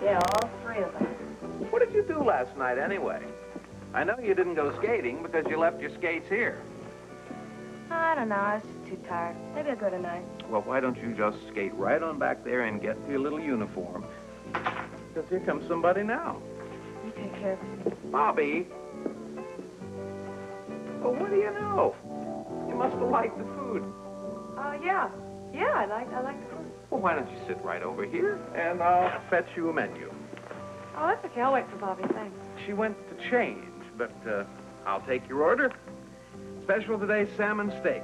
Yeah, all three of them. What did you do last night, anyway? I know you didn't go skating because you left your skates here. I don't know. I was just too tired. Maybe I'll go tonight. Well, why don't you just skate right on back there and get into your little uniform? Because here comes somebody now. You take care of it. Bobbie! Well, what do you know? You must have liked the food. Yeah. Yeah, I like the food. Well, why don't you sit right over here, and I'll fetch you a menu. Oh, that's okay. I'll wait for Bobbie, thanks. She went to change, but I'll take your order. Special today, salmon steak.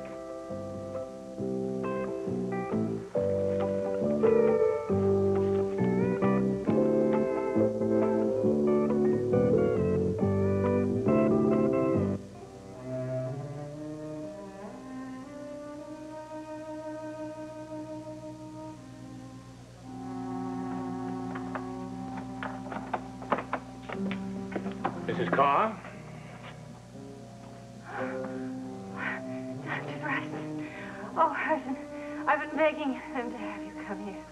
Mrs. Karr? Dr. Bryson. Oh, I've been begging him to have you come here.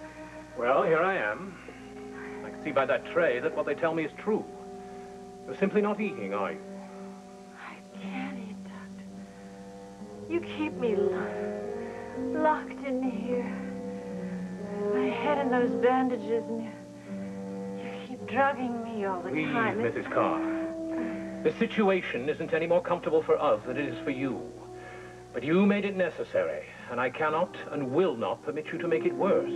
Well, here I am. I can see by that tray that what they tell me is true. You're simply not eating, are you? I can't eat, Doctor. You keep me locked in here. My head in those bandages, and you keep drugging me all the time. Please, Mrs. Karr. The situation isn't any more comfortable for us than it is for you. But you made it necessary, and I cannot and will not permit you to make it worse.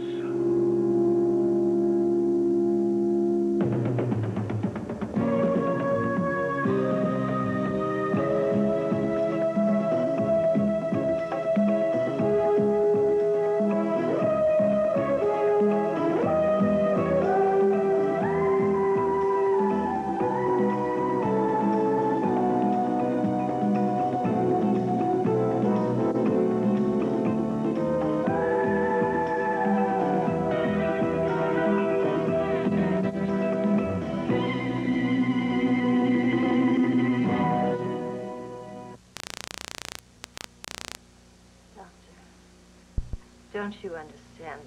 Don't you understand?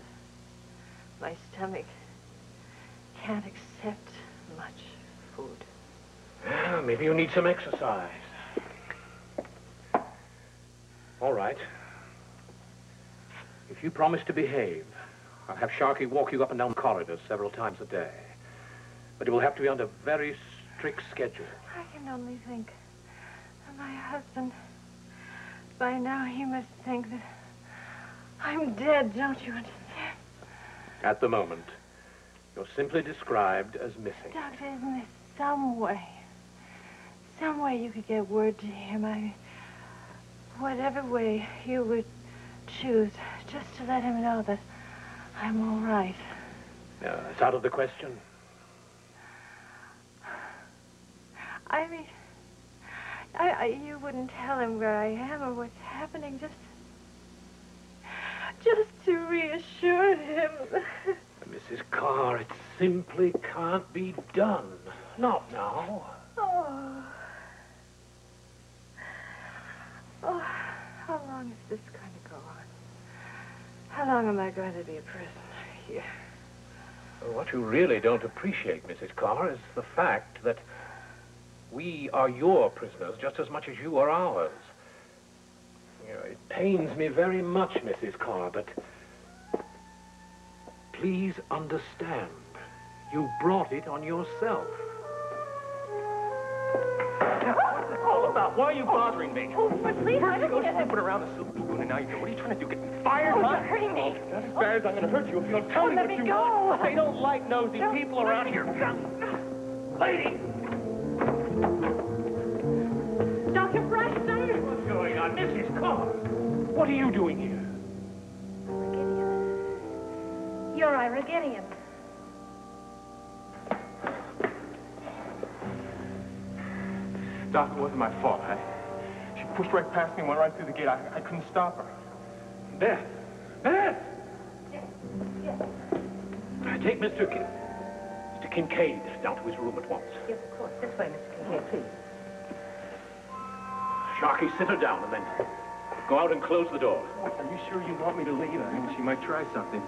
My stomach can't accept much food. Well, maybe you need some exercise. All right. If you promise to behave, I'll have Sharkey walk you up and down corridors several times a day. But it will have to be under very strict schedule. I can only think of my husband. By now, he must think that I'm dead, don't you understand? At the moment, you're simply described as missing. Doctor, isn't there some way you could get word to him? Whatever way you would choose, just to let him know that I'm all right. No, it's out of the question. I mean, you wouldn't tell him where I am or what's happening, just to reassure him. Mrs. Karr, it simply can't be done. Not now. Oh, how long is this going to go on? How long am I going to be a prisoner here? Well, what you really don't appreciate, Mrs. Karr, is the fact that we are your prisoners just as much as you are ours. You know, it pains me very much, Mrs. Karr, but please understand, you brought it on yourself. What's this all about? Why are you bothering me? Oh, but please, First you go snooping around the silver spoon, and now you go. What are you trying to do? Get me fired, Oh, huh? you're hurting me. Not as bad as I'm going to hurt you if you don't tell me let what me you go. want. They don't like nosy people around here. Lady! Dr. Bryson! What's going on? Mrs. Karr! What are you doing here? Gideon. You're Ira Gideon. Doc, it wasn't my fault. She pushed right past me and went right through the gate. I couldn't stop her. Beth! Beth! Yes. Take Mr. Kincaid down to his room at once. Yes, of course. This way, Mr. Kincaid, please. Sharkey, sit her down and then go out and close the door. Are you sure you want me to leave? I mean, she might try something.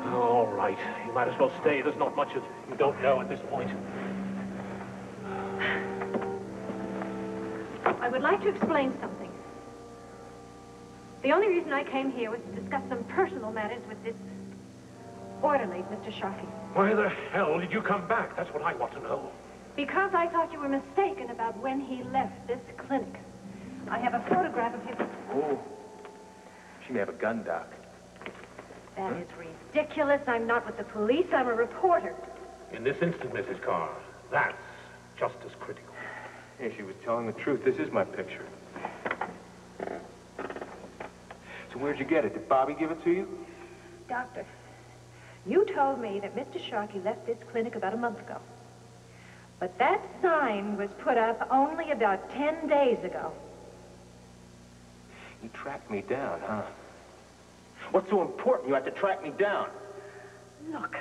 All right. You might as well stay. There's not much that you don't know at this point. I would like to explain something. The only reason I came here was to discuss some personal matters with this orderly, Mr. Sharkey. Why the hell did you come back? That's what I want to know. Because I thought you were mistaken about when he left this clinic. I have a photograph of him. Oh, she may have a gun, Doc. That is ridiculous. I'm not with the police. I'm a reporter. In this instant, Mrs. Karr, that's just as critical. Yeah, she was telling the truth. This is my picture. So where'd you get it? Did Bobbie give it to you? Doctor, you told me that Mr. Sharkey left this clinic about a month ago. But that sign was put up only about 10 days ago. You tracked me down, huh? What's so important you had to track me down? Look,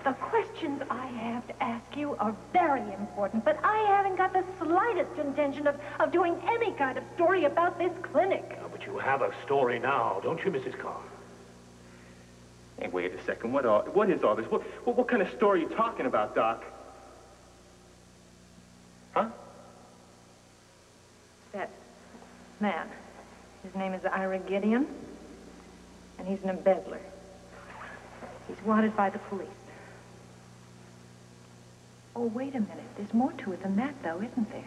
the questions I have to ask you are very important, but I haven't got the slightest intention of doing any kind of story about this clinic. But you have a story now, don't you, Mrs. Karr? Hey, wait a second. What is all this? What kind of story are you talking about, Doc? Huh? That man, his name is Ira Gideon, and he's an embezzler. He's wanted by the police. Oh, wait a minute. There's more to it than that, though, isn't there?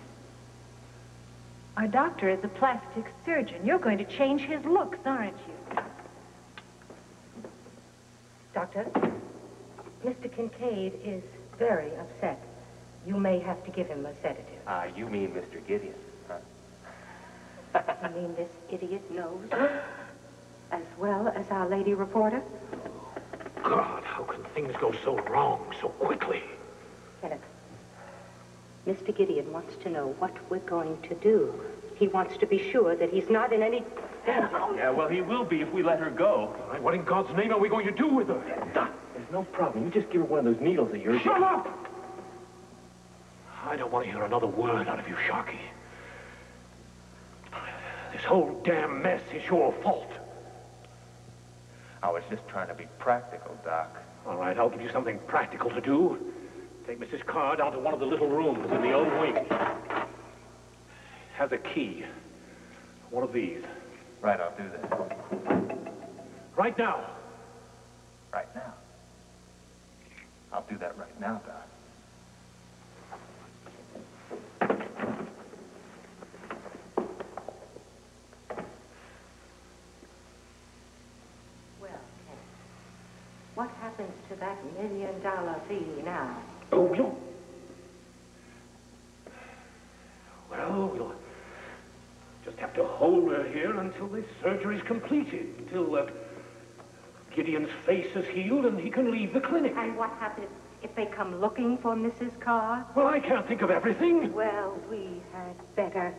Our doctor is a plastic surgeon. You're going to change his looks, aren't you? Doctor, Mr. Kincaid is very upset. You may have to give him a sedative. You mean Mr. Gideon, huh? You mean this idiot knows as well as our lady reporter? God, how can things go so wrong so quickly? Kenneth, Mr. Gideon wants to know what we're going to do. He wants to be sure that he's not in any danger. Yeah, well, he will be if we let her go. All right, what in God's name are we going to do with her? Doc, there's no problem. You just give her one of those needles of yours. Shut up! I don't want to hear another word out of you, Sharkey. This whole damn mess is your fault. I was just trying to be practical, Doc. All right, I'll give you something practical to do. Take Mrs. Karr down to one of the little rooms in the old wing. Has a key. One of these. Right, I'll do that. Right now. Right now. I'll do that right now, Doc. Well, Kenneth, what happens to that $1 million fee now? Oh, no. Well, we'll just have to hold her here until this surgery's completed, until Gideon's face is healed and he can leave the clinic. And what happens if they come looking for Mrs. Karr? Well, I can't think of everything. Well, we had better.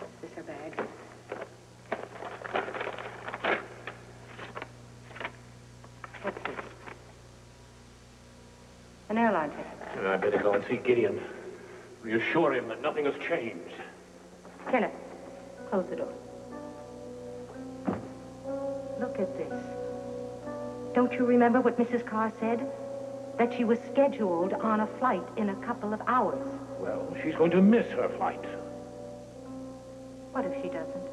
Is this her bag? What's this? An airline ticket. I'd better go and see Gideon. Reassure him that nothing has changed. Kenneth, close the door. Look at this. Don't you remember what Mrs. Karr said? That she was scheduled on a flight in a couple of hours. Well, she's going to miss her flight. What if she doesn't?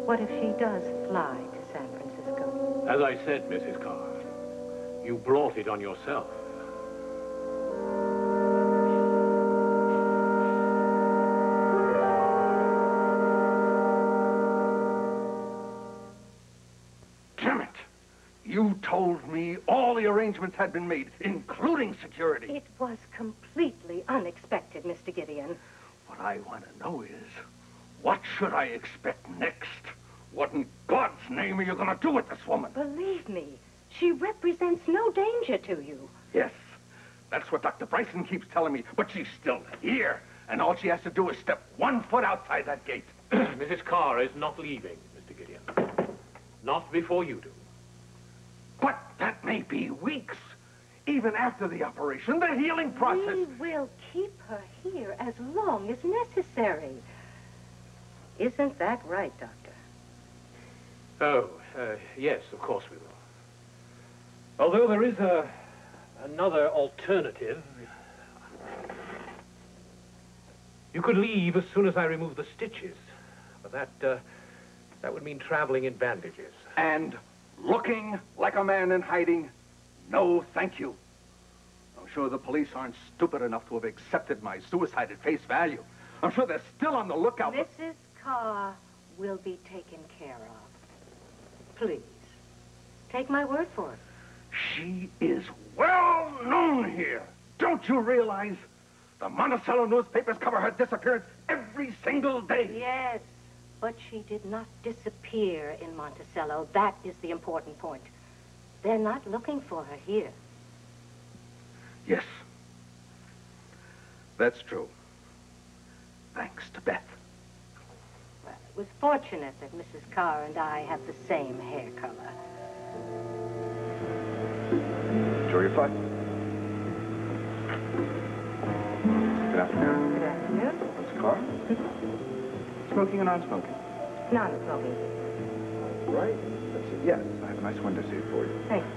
What if she does fly to San Francisco? As I said, Mrs. Karr, you brought it on yourself. You told me all the arrangements had been made, including security. It was completely unexpected, Mr. Gideon. What I want to know is, what should I expect next? What in God's name are you going to do with this woman? Believe me, she represents no danger to you. Yes, that's what Dr. Bryson keeps telling me, but she's still here, and all she has to do is step 1 foot outside that gate. Mrs. Karr is not leaving, Mr. Gideon. Not before you do. But that may be weeks. Even after the operation, the healing process... We will keep her here as long as necessary. Isn't that right, Doctor? Oh, Yes, of course we will. Although there is another alternative. You could leave as soon as I remove the stitches. But that would mean traveling in bandages. And looking like a man in hiding? No, thank you. I'm sure the police aren't stupid enough to have accepted my suicide at face value. I'm sure they're still on the lookout. Mrs. Karr will be taken care of. Please. Take my word for it. She is well known here. Don't you realize? The Monticello newspapers cover her disappearance every single day. Yes, but she did not disappear in Monticello. That is the important point. They're not looking for her here. Yes. That's true. Thanks to Beth. Well, it was fortunate that Mrs. Karr and I have the same hair color. Enjoy your flight. Good afternoon. Good afternoon. Mrs. Karr? Smoking or non-smoking? Non-smoking. Right. Let's see. Yes, I have a nice window seat for you. Thanks.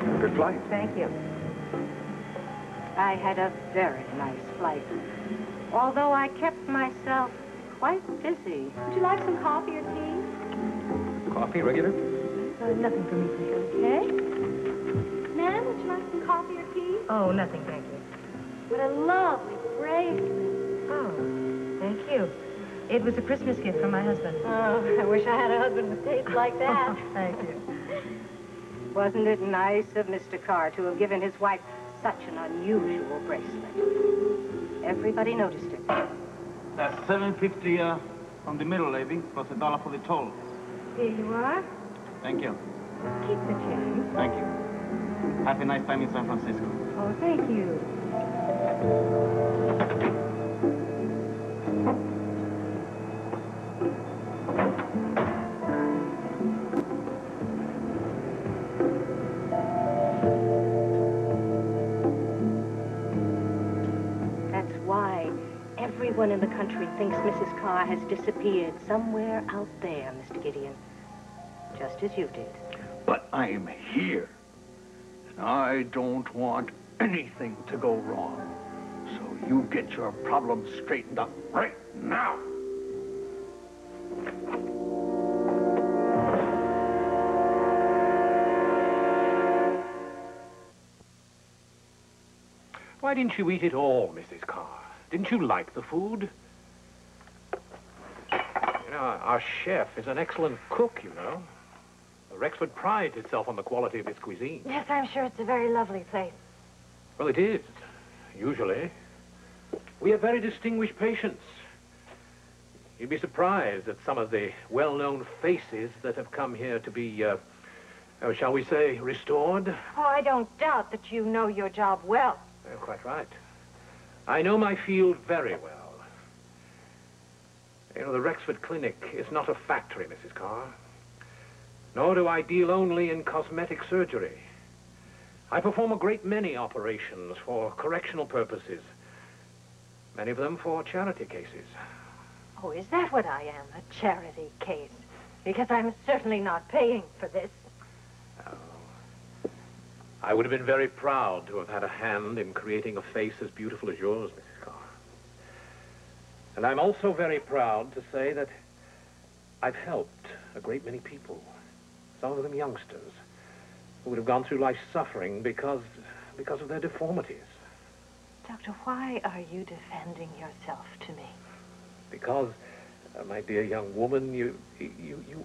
Have a good flight. Thank you. I had a very nice flight. Although I kept myself quite busy. Would you like some coffee or tea? Coffee, regular? Nothing for me, thank you. Okay. Ma'am, would you like some coffee or tea? Oh, nothing, thank you. What a lovely bracelet. Oh, thank you. It was a Christmas gift from my husband. Oh, I wish I had a husband with taste like that. Thank you. Wasn't it nice of Mr. Karr to have given his wife such an unusual bracelet? Everybody noticed it. That's $7.50 from the middle lady, plus $1 for the toll. Here you are. Thank you. Keep the change. Thank you. Have a nice time in San Francisco. Oh, thank you. That's why everyone in the country thinks Mrs. Karr has disappeared somewhere out there, Mr. Gideon. Just as you did. But I'm here. And I don't want anything to go wrong. So you get your problems straightened up right now. Why didn't you eat it all, Mrs. Karr? Didn't you like the food? You know, our chef is an excellent cook, you know. Rexford prides itself on the quality of its cuisine. Yes, I'm sure it's a very lovely place. Well, it is, usually. We have very distinguished patients. You'd be surprised at some of the well-known faces that have come here to be, shall we say, restored. Oh, I don't doubt that you know your job well. You're quite right. I know my field very well. You know, the Rexford Clinic is not a factory, Mrs. Karr. Nor do I deal only in cosmetic surgery. I perform a great many operations for correctional purposes. Many of them for charity cases. Oh, is that what I am, a charity case? Because I'm certainly not paying for this. Oh. I would have been very proud to have had a hand in creating a face as beautiful as yours, Mrs. Karr. And I'm also very proud to say that I've helped a great many people. Some of them youngsters who would have gone through life suffering because of their deformities. Doctor, why are you defending yourself to me? Because, my dear young woman, you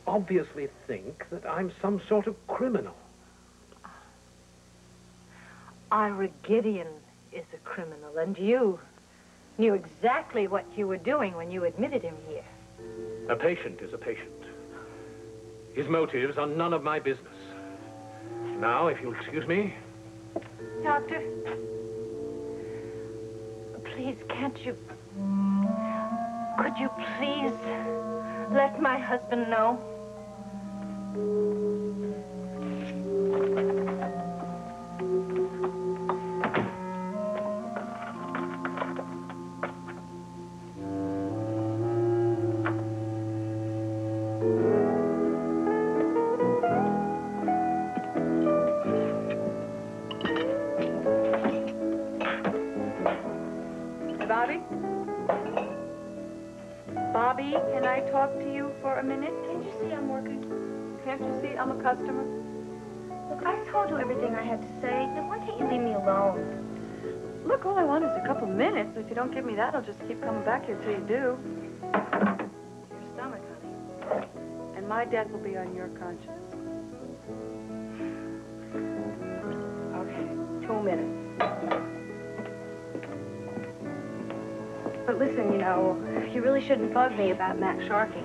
obviously think that I'm some sort of criminal. Ira Gideon is a criminal, and you knew exactly what you were doing when you admitted him here. A patient is a patient. His motives are none of my business. Now, if you'll excuse me. Doctor, please, can't you... Could you please let my husband know? Bobbie? Bobbie, can I talk to you for a minute? Can't you see I'm working? Can't you see I'm a customer? Look, I told you everything I had to say. Now, why can't you leave me alone? Look, all I want is a couple minutes. If you don't give me that, I'll just keep coming back here till you do. Your stomach, honey. And my death will be on your conscience. Okay, 2 minutes. But listen, you know, you really shouldn't bug me about Matt Sharkey.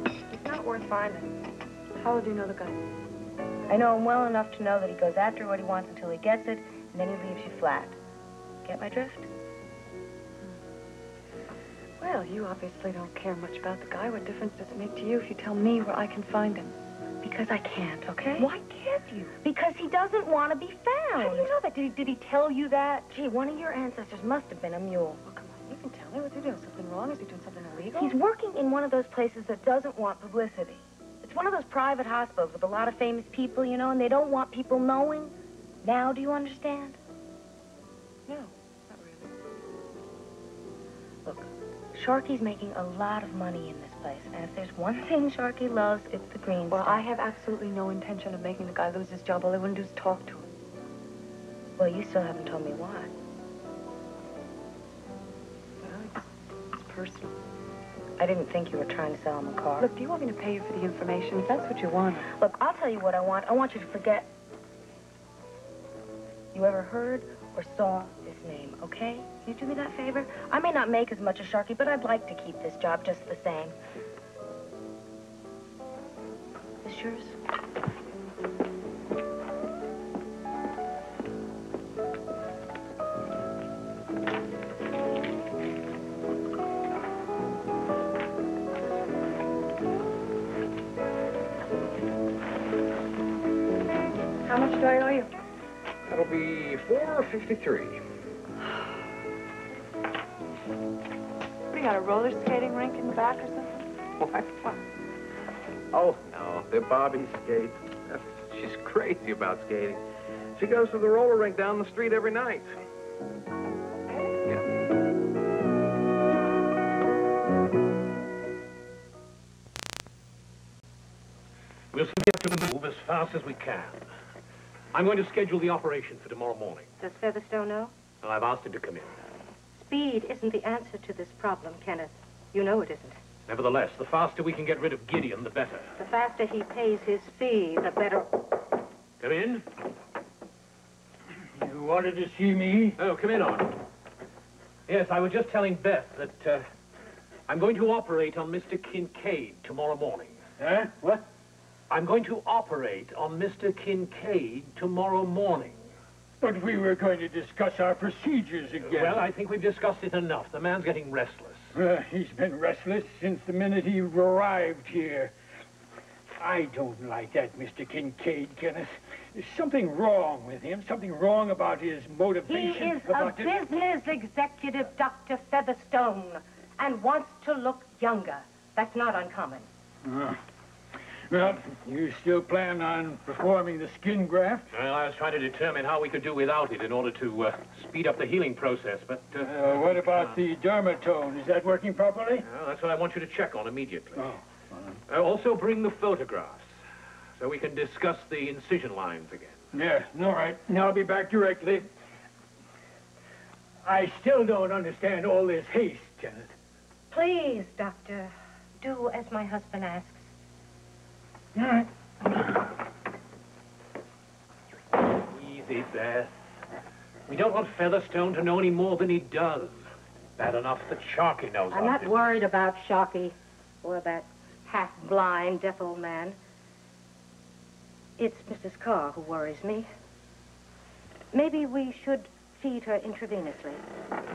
He's not worth finding. How would you know the guy? I know him well enough to know that he goes after what he wants until he gets it, and then he leaves you flat. Get my drift? Well, you obviously don't care much about the guy. What difference does it make to you if you tell me where I can find him? Because I can't, okay? Why can't you? Because he doesn't want to be found. How do you know that? Did he tell you that? Gee, one of your ancestors must have been a mule. Well, come on, you can tell me. What's he doing? Something wrong? Is he doing something illegal? He's working in one of those places that doesn't want publicity. It's one of those private hospitals with a lot of famous people, you know, and they don't want people knowing. Now, do you understand? No, not really. Look, Sharky's making a lot of money in this place, and if there's one thing Sharky loves, it's the green Well, stuff. I have absolutely no intention of making the guy lose his job. All I want to do is talk to him. Well, you still haven't told me why. Well, it's personal. I didn't think you were trying to sell him a car. Look, do you want me to pay you for the information? If that's what you want. Look, I'll tell you what I want. I want you to forget you ever heard or saw this name, okay? Can you do me that favor? I may not make as much as Sharky, but I'd like to keep this job just the same. This yours? How much do I owe you? That'll be $4.53. What, you got a roller skating rink in the back or something? What? Oh, no, they're Bobbie's skates. She's crazy about skating. She goes to the roller rink down the street every night. Yeah. We'll soon have to move as fast as we can. I'm going to schedule the operation for tomorrow morning. Does Featherstone know? Well, I've asked him to come in. Speed isn't the answer to this problem, Kenneth. You know it isn't. Nevertheless, the faster we can get rid of Gideon, the better. The faster he pays his fee, the better. Come in. You wanted to see me? Oh, come in on. Yes, I was just telling Beth that I'm going to operate on Mr. Kincaid tomorrow morning. Huh? What? I'm going to operate on Mr. Kincaid tomorrow morning. But we were going to discuss our procedures again. Well, I think we've discussed it enough. The man's getting restless. He's been restless since the minute he arrived here. I don't like that Mr. Kincaid, Kenneth. There's something wrong with him, something wrong about his He motivation. is a business executive, Dr. Featherstone, and wants to look younger. That's not uncommon. Well, you still plan on performing the skin graft? Well, I was trying to determine how we could do without it in order to speed up the healing process, but... What about the dermatome? Is that working properly? Well, that's what I want you to check on immediately. Oh. Also bring the photographs, so we can discuss the incision lines again. Yeah, all right. I'll be back directly. I still don't understand all this haste, Kenneth. Please, Doctor, do as my husband asks. All right. Easy, Beth. We don't want Featherstone to know any more than he does. Bad enough that Sharkey knows I'm not worried about Sharkey or that half-blind, deaf old man. It's Mrs. Karr who worries me. Maybe we should feed her intravenously.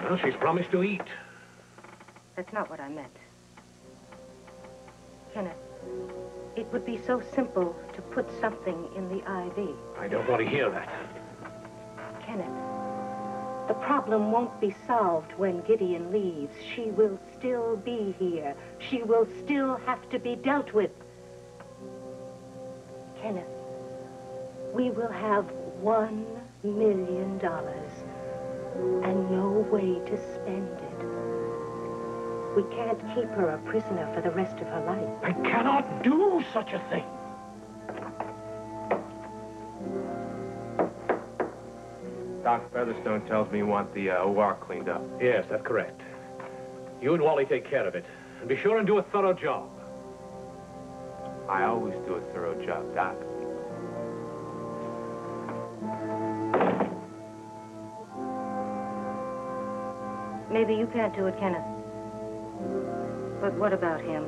Well, she's promised to eat. That's not what I meant. Kenneth, it would be so simple to put something in the IV. I don't want to hear that. Kenneth, the problem won't be solved when Gideon leaves. She will still be here. She will still have to be dealt with. Kenneth, we will have $1 million. and no way to spend it. We can't keep her a prisoner for the rest of her life. I cannot do such a thing. Doc Featherstone tells me you want the OR cleaned up. Yes, that's correct. You and Wally take care of it. And be sure and do a thorough job. I always do a thorough job, Doc. Maybe you can't do it, Kenneth. But what about him?